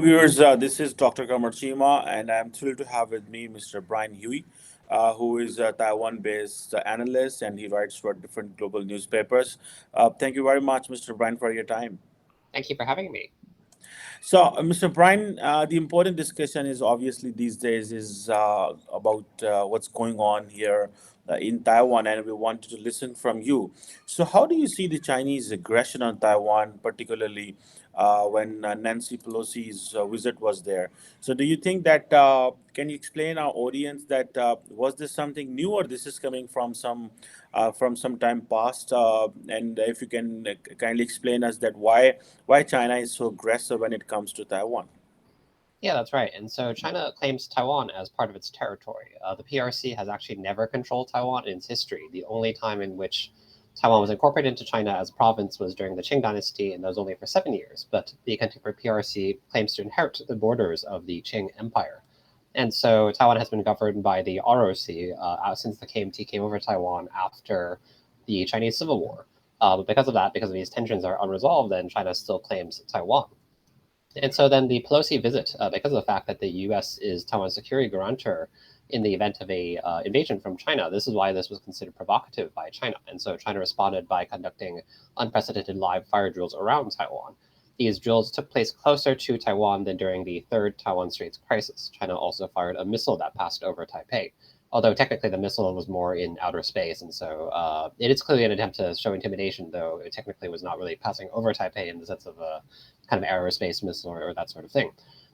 viewers. This is Dr. Qamar Cheema, and I'm thrilled to have with me Mr. Brian Huey, who is a Taiwan-based analyst, and he writes for different global newspapers. Thank you very much, Mr. Brian, for your time. Thank you for having me. So, Mr. Brian, the important discussion is obviously these days is about what's going on here in Taiwan, and we wanted to listen from you. So, how do you see the Chinese aggression on Taiwan, particularly when Nancy Pelosi's visit was there? So, do you think that can you explain our audience that was this something new, or this is coming from some time past? And if you can kindly explain us that why China is so aggressive when it comes to Taiwan. Yeah, that's right. And so China claims Taiwan as part of its territory. The PRC has actually never controlled Taiwan in its history. The only time in which Taiwan was incorporated into China as a province was during the Qing dynasty, and that was only for 7 years. But the contemporary PRC claims to inherit the borders of the Qing Empire. And so Taiwan has been governed by the ROC since the KMT came over Taiwan after the Chinese Civil War. But because of these tensions are unresolved, then China still claims Taiwan. And so then the Pelosi visit, because of the fact that the U.S. is Taiwan's security guarantor in the event of a invasion from China, this is why this was considered provocative by China. And so China responded by conducting unprecedented live fire drills around Taiwan. These drills took place closer to Taiwan than during the third Taiwan Straits crisis. China also fired a missile that passed over Taipei, although technically the missile was more in outer space. And so it is clearly an attempt to show intimidation, though it technically was not really passing over Taipei in the sense of a kind of aerospace missile or that sort of thing.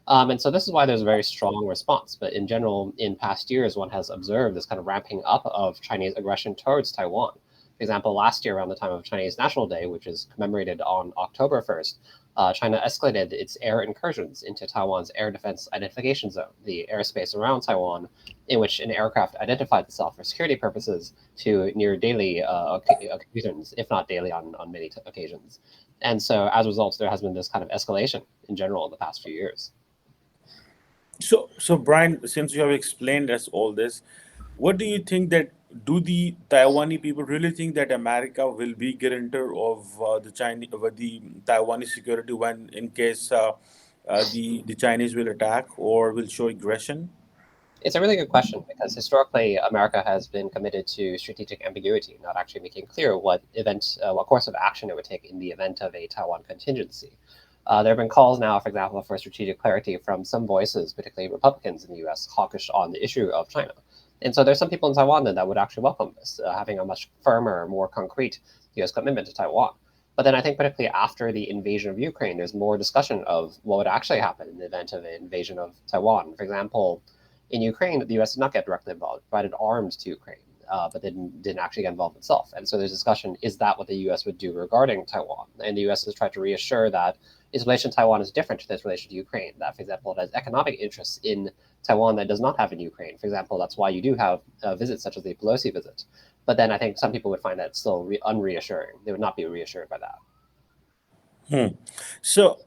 And so this is why there's a very strong response. But in general, in past years, one has observed this kind of ramping up of Chinese aggression towards Taiwan. For example, last year around the time of Chinese National Day, which is commemorated on October 1st, China escalated its air incursions into Taiwan's air defense identification zone, the airspace around Taiwan, in which an aircraft identified itself for security purposes to near daily occasions, if not daily on many occasions. And so as a result, there has been this kind of escalation in general in the past few years. So Brian, since you have explained us all this, what do you think that do the Taiwanese people really think that America will be guarantor of the Taiwanese security when in case the Chinese will attack or will show aggression? It's a really good question because historically America has been committed to strategic ambiguity, not actually making clear what course of action it would take in the event of a Taiwan contingency. There have been calls now, for example, for strategic clarity from some voices, particularly Republicans in the U.S., hawkish on the issue of China. And so there's some people in Taiwan that would actually welcome this, having a much firmer, more concrete U.S. commitment to Taiwan. But then I think particularly after the invasion of Ukraine, there's more discussion of what would actually happen in the event of an invasion of Taiwan. For example, in Ukraine, the U.S. did not get directly involved, provided arms to Ukraine, but didn't actually get involved itself. And so there's discussion, is that what the U.S. would do regarding Taiwan? And the U.S. has tried to reassure that its relation to Taiwan is different than its relation to Ukraine. That, for example, it has economic interests in Taiwan that does not have in Ukraine. For example, that's why you do have visits such as the Pelosi visit. But then I think some people would find that still unreassuring. They would not be reassured by that. Hmm. So,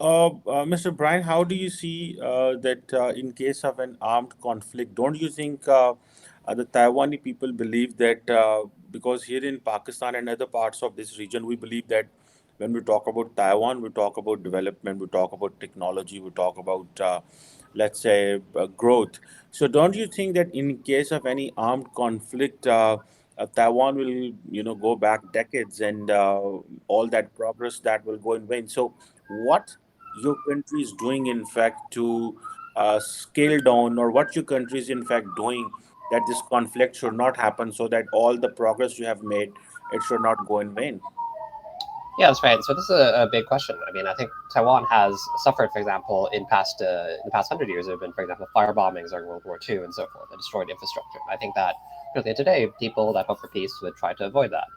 Mr. Brian, how do you see that in case of an armed conflict, don't you think the Taiwanese people believe that because here in Pakistan and other parts of this region, we believe that when we talk about Taiwan, we talk about development, we talk about technology, we talk about, let's say, growth. So, don't you think that in case of any armed conflict, Taiwan will, go back decades and all that progress that will go in vain. So, what your country is doing, in fact, to scale down, or what your country is, in fact, doing that this conflict should not happen, so that all the progress you have made, it should not go in vain. Yeah, that's right. So this is a big question. I mean, I think Taiwan has suffered, for example, in the past 100 years, there have been, for example, fire bombings during World War II and so forth, that destroyed infrastructure. I think that really today, people that hope for peace would try to avoid that.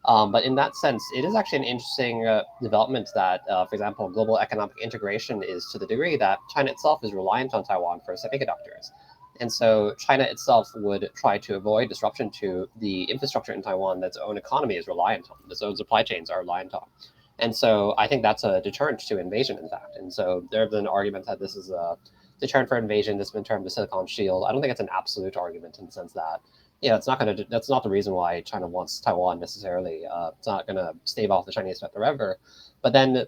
But in that sense, it is actually an interesting development that, for example, global economic integration is to the degree that China itself is reliant on Taiwan for semiconductors. And so China itself would try to avoid disruption to the infrastructure in Taiwan that its own economy is reliant on, its own supply chains are reliant on. And so I think that's a deterrent to invasion, in fact. And so there have been arguments that this is a deterrent for invasion. This has been termed the Silicon Shield. I don't think it's an absolute argument in the sense that, it's not going to. That's not the reason why China wants Taiwan necessarily. It's not going to stave off the Chinese threat forever. But then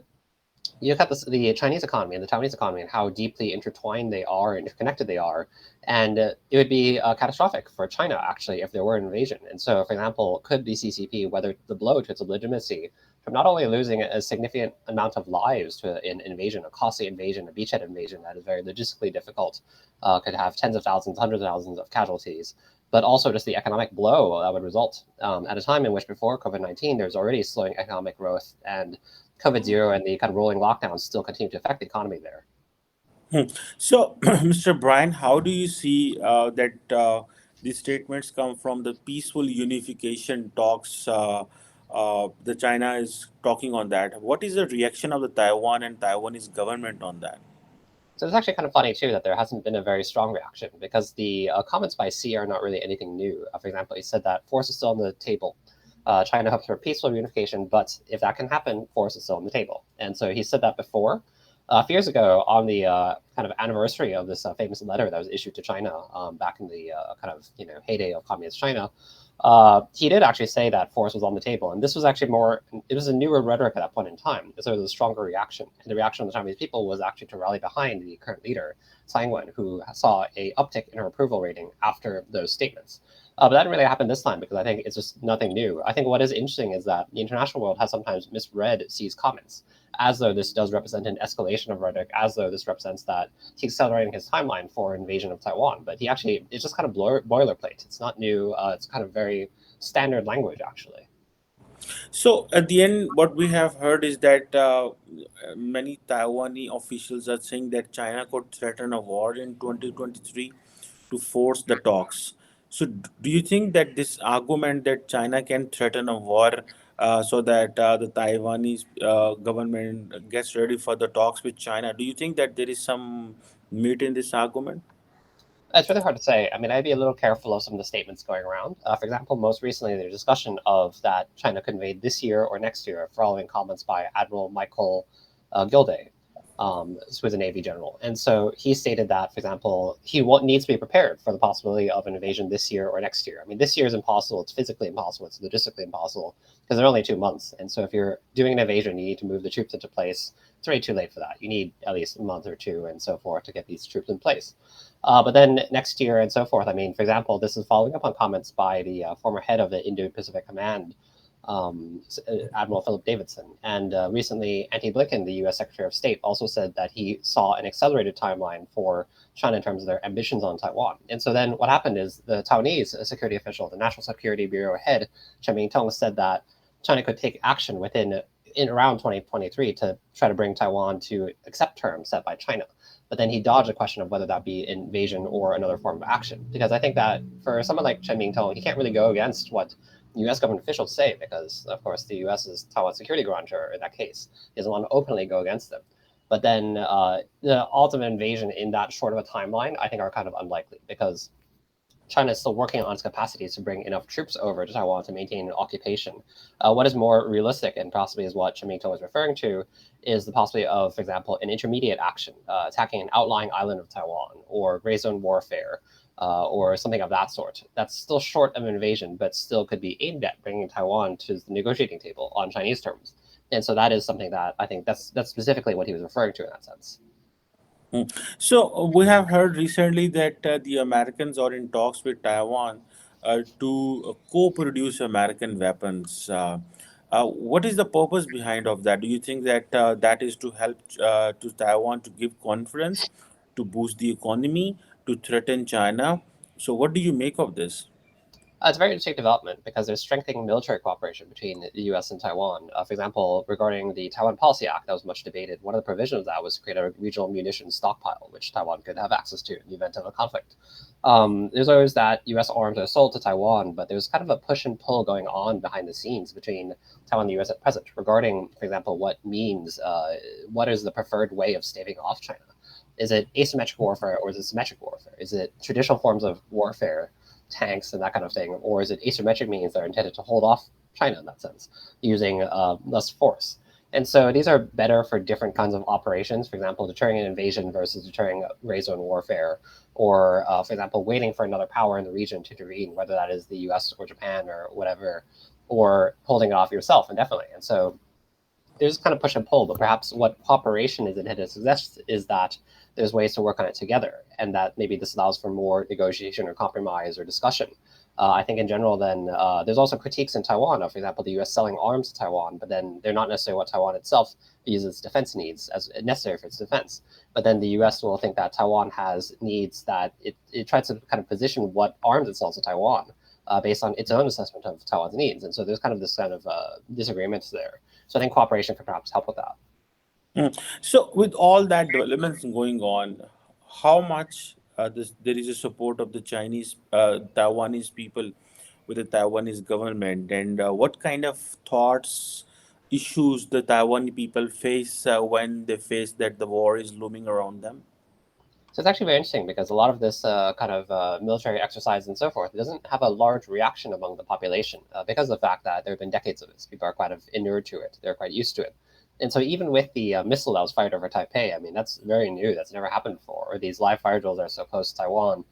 You look at the Chinese economy and the Taiwanese economy and how deeply intertwined they are and interconnected they are, and it would be catastrophic for China actually if there were an invasion. And so, for example, could the CCP weather the blow to its legitimacy from not only losing a significant amount of lives to an invasion, a costly invasion, a beachhead invasion that is very logistically difficult, could have tens of thousands, hundreds of thousands of casualties, but also just the economic blow that would result at a time in which before COVID-19, there's already slowing economic growth and COVID zero and the kind of rolling lockdowns still continue to affect the economy there. Hmm. So, Mr. Brian, how do you see that these statements come from the peaceful unification talks? The China is talking on that. What is the reaction of the Taiwan and Taiwanese government on that? So it's actually kind of funny too that there hasn't been a very strong reaction because the comments by Xi are not really anything new. For example, he said that force is still on the table. China hopes for peaceful reunification, but if that can happen, force is still on the table. And so he said that before. A few years ago, on the kind of anniversary of this famous letter that was issued to China back in the kind of heyday of communist China, he did actually say that force was on the table, and this was actually more. It was a newer rhetoric at that point in time, so it was a stronger reaction. And the reaction of the Chinese people was actually to rally behind the current leader, Tsai Ing-wen, who saw a uptick in her approval rating after those statements. But that didn't really happen this time because I think it's just nothing new. I think what is interesting is that the international world has sometimes misread Xi's comments as though this does represent an escalation of rhetoric, as though this represents that he's accelerating his timeline for invasion of Taiwan. But he actually, it's just kind of boilerplate. It's not new. It's kind of very standard language, actually. So at the end, what we have heard is that many Taiwanese officials are saying that China could threaten a war in 2023 to force the talks. So do you think that this argument that China can threaten a war so that the Taiwanese government gets ready for the talks with China, do you think that there is some meat in this argument? It's really hard to say. I mean, I'd be a little careful of some of the statements going around. For example, most recently, there's discussion of that China could invade this year or next year, following comments by Admiral Michael Gilday, who is a Navy general. And so he stated that, for example, needs to be prepared for the possibility of an invasion this year or next year. I mean, this year is impossible. It's physically impossible. It's logistically impossible because they're only 2 months. And so if you're doing an invasion, you need to move the troops into place. It's already too late for that. You need at least a month or two and so forth to get these troops in place. But then next year and so forth. I mean, for example, this is following up on comments by the former head of the Indo-Pacific Command, Admiral Philip Davidson. And recently, Antony Blinken, the U.S. Secretary of State, also said that he saw an accelerated timeline for China in terms of their ambitions on Taiwan. And so then what happened is the Taiwanese security official, the National Security Bureau head, Chen Ming-tong, said that China could take action in around 2023 to try to bring Taiwan to accept terms set by China. But then he dodged the question of whether that be invasion or another form of action. Because I think that for someone like Chen Ming-tong, he can't really go against what U.S. government officials say because, of course, the U.S. is Taiwan's security guarantor in that case. He doesn't want to openly go against them. But then the ultimate invasion in that short of a timeline, I think, are kind of unlikely because China is still working on its capacities to bring enough troops over to Taiwan to maintain an occupation. What is more realistic, and possibly is what Chen Ming-tong is referring to, is the possibility of, for example, an intermediate action, attacking an outlying island of Taiwan, or gray zone warfare, or something of that sort. That's still short of an invasion, but still could be aimed at bringing Taiwan to the negotiating table on Chinese terms. And so that is something that I think that's specifically what he was referring to in that sense. Mm. So we have heard recently that the Americans are in talks with Taiwan to co-produce American weapons. What is the purpose behind of that? Do you think that that is to help to Taiwan to give confidence, to boost the economy, to threaten China? So what do you make of this? It's a very interesting development because there's strengthening military cooperation between the U.S. and Taiwan. For example, regarding the Taiwan Policy Act that was much debated, one of the provisions of that was to create a regional munitions stockpile, which Taiwan could have access to in the event of a conflict. There's always that U.S. arms are sold to Taiwan, but there's kind of a push and pull going on behind the scenes between Taiwan and the U.S. at present regarding, for example, what is the preferred way of staving off China? Is it asymmetric warfare or is it symmetric warfare? Is it traditional forms of warfare, tanks and that kind of thing, or is it asymmetric means that are intended to hold off China in that sense, using less force? And so these are better for different kinds of operations. For example, deterring an invasion versus deterring gray zone warfare, or for example, waiting for another power in the region to intervene, whether that is the U.S. or Japan or whatever, or holding it off yourself indefinitely. And so there's kind of push and pull, but perhaps what cooperation is intended to suggest is that there's ways to work on it together, and that maybe this allows for more negotiation or compromise or discussion. I think in general, then there's also critiques in Taiwan of, for example, the U.S. selling arms to Taiwan, but then they're not necessarily what Taiwan itself uses its defense needs as necessary for its defense. But then the U.S. will think that Taiwan has needs that it tries to kind of position what arms it sells to Taiwan based on its own assessment of Taiwan's needs. And so there's kind of this kind of disagreements there. So I think cooperation could perhaps help with that. So, with all that developments going on, how much there is a support of the Chinese Taiwanese people with the Taiwanese government, and what kind of thoughts, issues the Taiwanese people face when they face that the war is looming around them? So it's actually very interesting because a lot of this kind of military exercise and so forth doesn't have a large reaction among the population because of the fact that there have been decades of this. People are kind of inured to it. They're quite used to it. And so even with the missile that was fired over Taipei, I mean, that's very new. That's never happened before. Or these live fire drills that are so close to Taiwan.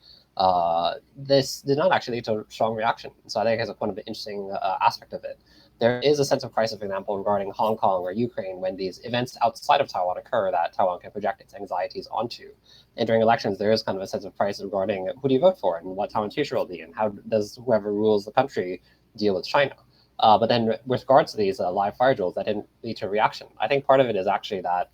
This did not actually lead to a strong reaction. So I think it's one of the interesting aspect of it. There is a sense of crisis, for example, regarding Hong Kong or Ukraine when these events outside of Taiwan occur that Taiwan can project its anxieties onto. And during elections, there is kind of a sense of crisis regarding who do you vote for and what Taiwan's future will be, and how does whoever rules the country deal with China. But then, with regards to these live fire drills, that didn't lead to a reaction. I think part of it is actually that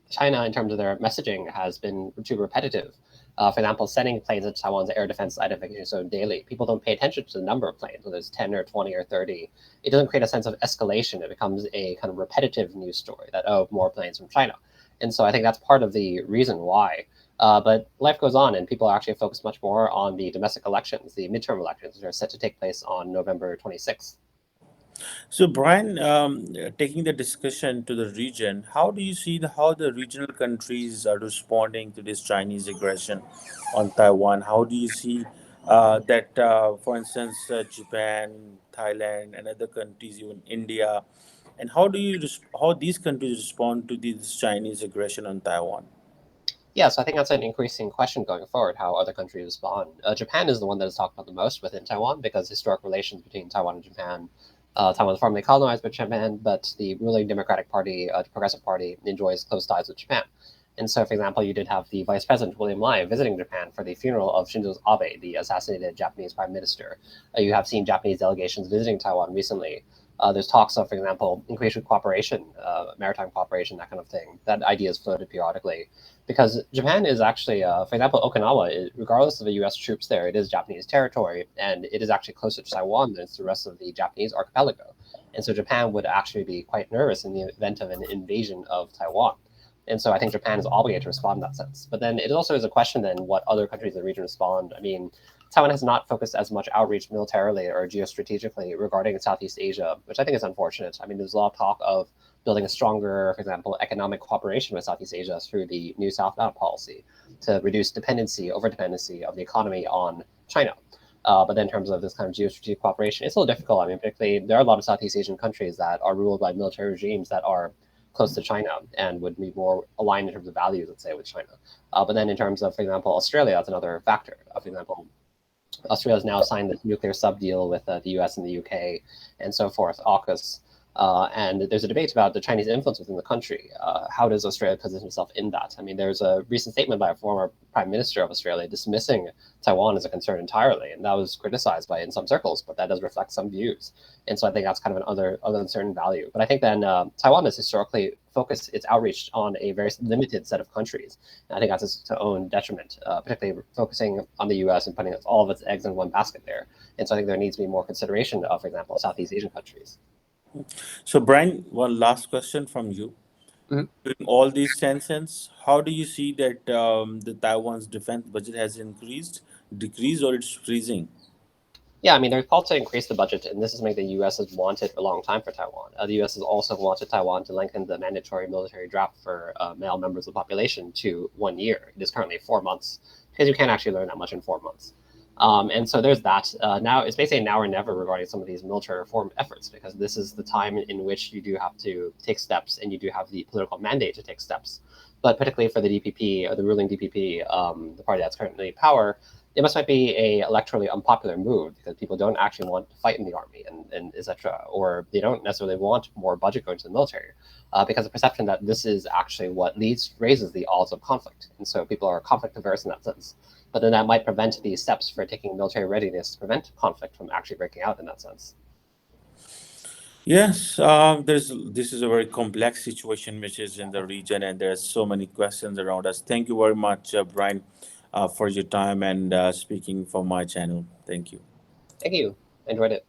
China, in terms of their messaging, has been too repetitive. For example, sending planes into Taiwan's air defense identification zone daily. People don't pay attention to the number of planes, whether it's 10 or 20 or 30. It doesn't create a sense of escalation. It becomes a kind of repetitive news story that, oh, more planes from China. And so I think that's part of the reason why. But life goes on, and people are actually focused much more on the domestic elections, the midterm elections, which are set to take place on November 26th. So, Brian, taking the discussion to the region, how do you see how the regional countries are responding to this Chinese aggression on Taiwan? How do you see that, for instance, Japan, Thailand, and other countries, even India, and how these countries respond to this Chinese aggression on Taiwan? Yeah, so I think that's an increasing question going forward, how other countries respond. Japan is the one that is talked about the most within Taiwan because historic relations between Taiwan and Japan. Taiwan was formerly colonized by Japan, but the ruling Democratic Party, the Progressive Party, enjoys close ties with Japan. And so, for example, you did have the Vice President William Lai visiting Japan for the funeral of Shinzo Abe, the assassinated Japanese Prime Minister. You have seen Japanese delegations visiting Taiwan recently. There's talks of, for example, increased cooperation, maritime cooperation, that kind of thing. That idea is floated periodically because Japan is actually, for example, Okinawa, regardless of the U.S. troops there, it is Japanese territory, and it is actually closer to Taiwan than the rest of the Japanese archipelago. And so Japan would actually be quite nervous in the event of an invasion of Taiwan. And so I think Japan is obligated to respond in that sense. But then it also is a question then what other countries in the region respond. I mean, Taiwan has not focused as much outreach militarily or geostrategically regarding Southeast Asia, which I think is unfortunate. I mean, there's a lot of talk of building a stronger, for example, economic cooperation with Southeast Asia through the New Southbound policy to reduce over-dependency of the economy on China. But then in terms of this kind of geostrategic cooperation, it's a little difficult. I mean, particularly there are a lot of Southeast Asian countries that are ruled by military regimes that are close to China and would be more aligned in terms of values, let's say, with China. But then in terms of, for example, Australia, that's another factor. For example, Australia has now signed this nuclear sub deal with the US and the UK and so forth, AUKUS. And there's a debate about the Chinese influence within the country. How does Australia position itself in that? I mean, there's a recent statement by a former prime minister of Australia dismissing Taiwan as a concern entirely, and that was criticized by in some circles, but that does reflect some views. And so I think that's kind of an other uncertain value. But I think then Taiwan has historically focused its outreach on a very limited set of countries. And I think that's its own detriment, particularly focusing on the US and putting all of its eggs in one basket there. And so I think there needs to be more consideration of, for example, Southeast Asian countries. So, Brian, one last question from you. Mhm. During all these tensions, how do you see that the Taiwan's defense budget has increased, decreased, or it's freezing? Yeah, I mean, they're called to increase the budget, and this is something the U.S. has wanted for a long time for Taiwan. The U.S. has also wanted Taiwan to lengthen the mandatory military draft for male members of the population to 1 year. It is currently 4 months because you can't actually learn that much in 4 months. And so there's that. Now it's basically now or never regarding some of these military reform efforts because this is the time in which you do have to take steps and you do have the political mandate to take steps. But particularly for the DPP or the ruling DPP, the party that's currently in power, it must might be a electorally unpopular move because people don't actually want to fight in the army and etc. Or they don't necessarily want more budget going to the military because the perception that this is actually what raises the odds of conflict. And so people are conflict averse in that sense. But then that might prevent these steps for taking military readiness to prevent conflict from actually breaking out in that sense. Yes, there's this is a very complex situation which is in the region, and there's so many questions around us. Thank you very much, Brian, for your time and speaking for my channel. Thank you. Thank you. Enjoyed it.